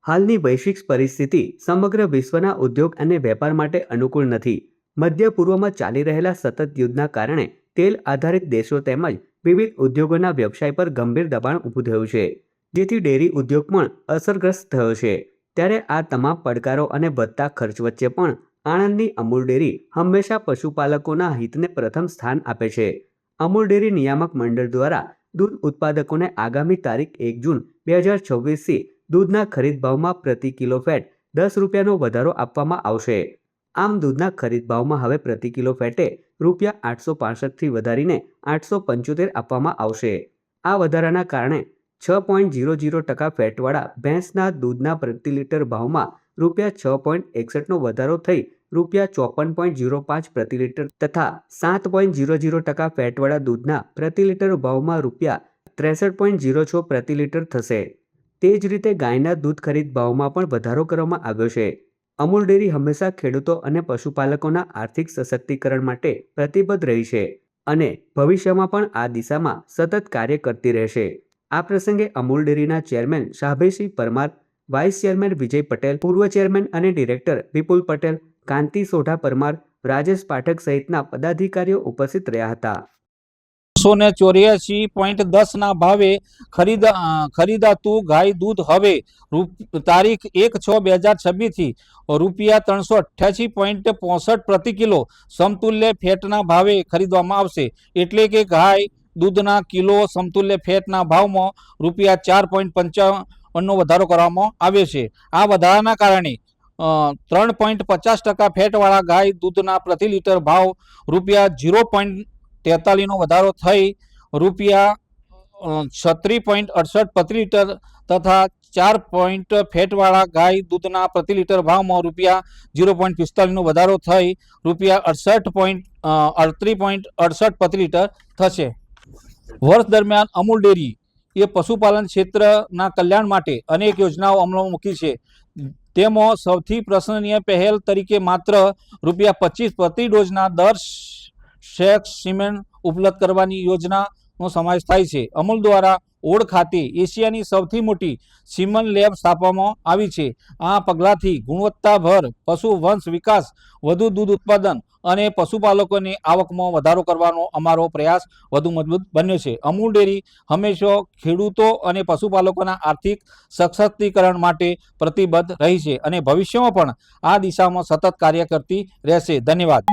હાલની વૈશ્વિક પરિસ્થિતિ સમગ્ર વિશ્વના ઉદ્યોગ અને વેપાર માટે અનુકૂળ નથી. મધ્ય પૂર્વમાં ચાલી રહેલા સતત યુદ્ધના કારણે તેલ આધારિત દેશો તેમજ વિવિધ ઉદ્યોગોના વ્યવસાય પર ગંભીર દબાણ ઊભું થયું છે, જેથી ડેરી ઉદ્યોગ પણ અસરગ્રસ્ત થયો છે. ત્યારે આ તમામ પડકારો અને વધતા ખર્ચ વચ્ચે પણ આણંદની અમૂલ ડેરી હંમેશા પશુપાલકોના હિતને પ્રથમ સ્થાન આપે છે. અમૂલ ડેરી નિયામક મંડળ દ્વારા દૂધ ઉત્પાદકોને આગામી તારીખ 1 જૂન 2026થી દૂધના ખરીદ ભાવમાં પ્રતિ કિલો ફેટ 10 રૂપિયાનો વધારો આપવામાં આવશે. આમ દૂધના ખરીદ ભાવમાં હવે પ્રતિ કિલો ફેટે રૂપિયા 865થી વધારીને 875 આપવામાં આવશે. આ વધારાના કારણે 6.00% ફેટવાળા ભેંસના દૂધના પ્રતિ લીટર ભાવમાં રૂપિયા 6.61નો વધારો થઈ રૂપિયા 54.05 પ્રતિ લીટર તથા 7.00% ફેટવાળા દૂધના પ્રતિ લીટર ભાવમાં રૂપિયા 63.06 પ્રતિ લીટર થશે. તે જ રીતે ગાયના દૂધ ખરીદ ભાવમાં પણ વધારો કરવામાં આવ્યો છે. અમૂલ ડેરી હંમેશા ખેડૂતો અને પશુપાલકોના આર્થિક સશક્તિકરણ માટે પ્રતિબદ્ધ રહી છે અને ભવિષ્યમાં પણ આ દિશામાં સતત કાર્ય કરતી રહેશે. આ પ્રસંગે અમૂલ ડેરીના chairman શાહભેસિંહ Parmar, vice chairman Vijay Patel, પૂર્વ ચેરમેન અને ડિરેક્ટર વિપુલ પટેલ, કાંતિ સોઢા પરમાર, રાજેશ પાઠક સહિતના પદાધિકારીઓ ઉપસ્થિત રહ્યા હતા. 184.10 ના ભાવે ખરીદાતું ગાય દૂધ હવે તારીખ 1/6/2026 થી રૂપિયા 388.65 પ્રતિ કિલો સમતુલ્ય ફેટના ભાવે ખરીદવામાં આવશે. એટલે કે ગાય દૂધના કિલો સમતુલ્ય ફેટના ભાવમાં રૂપિયા 4.55નો વધારો કરવામાં આવ્યો છે. આ વધારાના કારણે 3.50% ફેટવાળા ગાય દૂધના પ્રતિ લીટર ભાવ રૂપિયા 0.43નો વધારો થઈ રૂપિયા 36.68 પ્રતિ લીટર તથા 4 ફેટવાળા ગાય દૂધના પ્રતિ લીટર ભાવમાં રૂપિયા 0.45નો વધારો થઈ રૂપિયા 38.68 પ્રતિ લીટર થશે. વર્ષ દરમિયાન અમૂલ ડેરી એ પશુપાલન ક્ષેત્રના કલ્યાણ માટે અનેક યોજનાઓ અમલમાં મૂકી છે. તેમાં સૌથી પ્રશંસનીય પહેલ તરીકે માત્ર રૂપિયા 25 પ્રતિ ડોઝના દર સેક્સ સિમેન્ટ ઉપલબ્ધ કરવાની યોજનાનો સમાવેશ થાય છે. અમૂલ દ્વારા ઓડ ખાતે એશિયાની સૌથી મોટી સિમન લેબ સ્થાપવામાં આવી છે. આ પગલાંથી ગુણવત્તાભર પશુ વંશ વિકાસ, વધુ દૂધ ઉત્પાદન અને પશુપાલકોની આવકમાં વધારો કરવાનો અમારો પ્રયાસ વધુ મજબૂત બન્યો છે. અમૂલ ડેરી હંમેશા ખેડૂતો અને પશુપાલકોના આર્થિક સશક્તિકરણ માટે પ્રતિબદ્ધ રહી છે અને ભવિષ્યમાં પણ આ દિશામાં સતત કાર્ય કરતી રહેશે. ધન્યવાદ.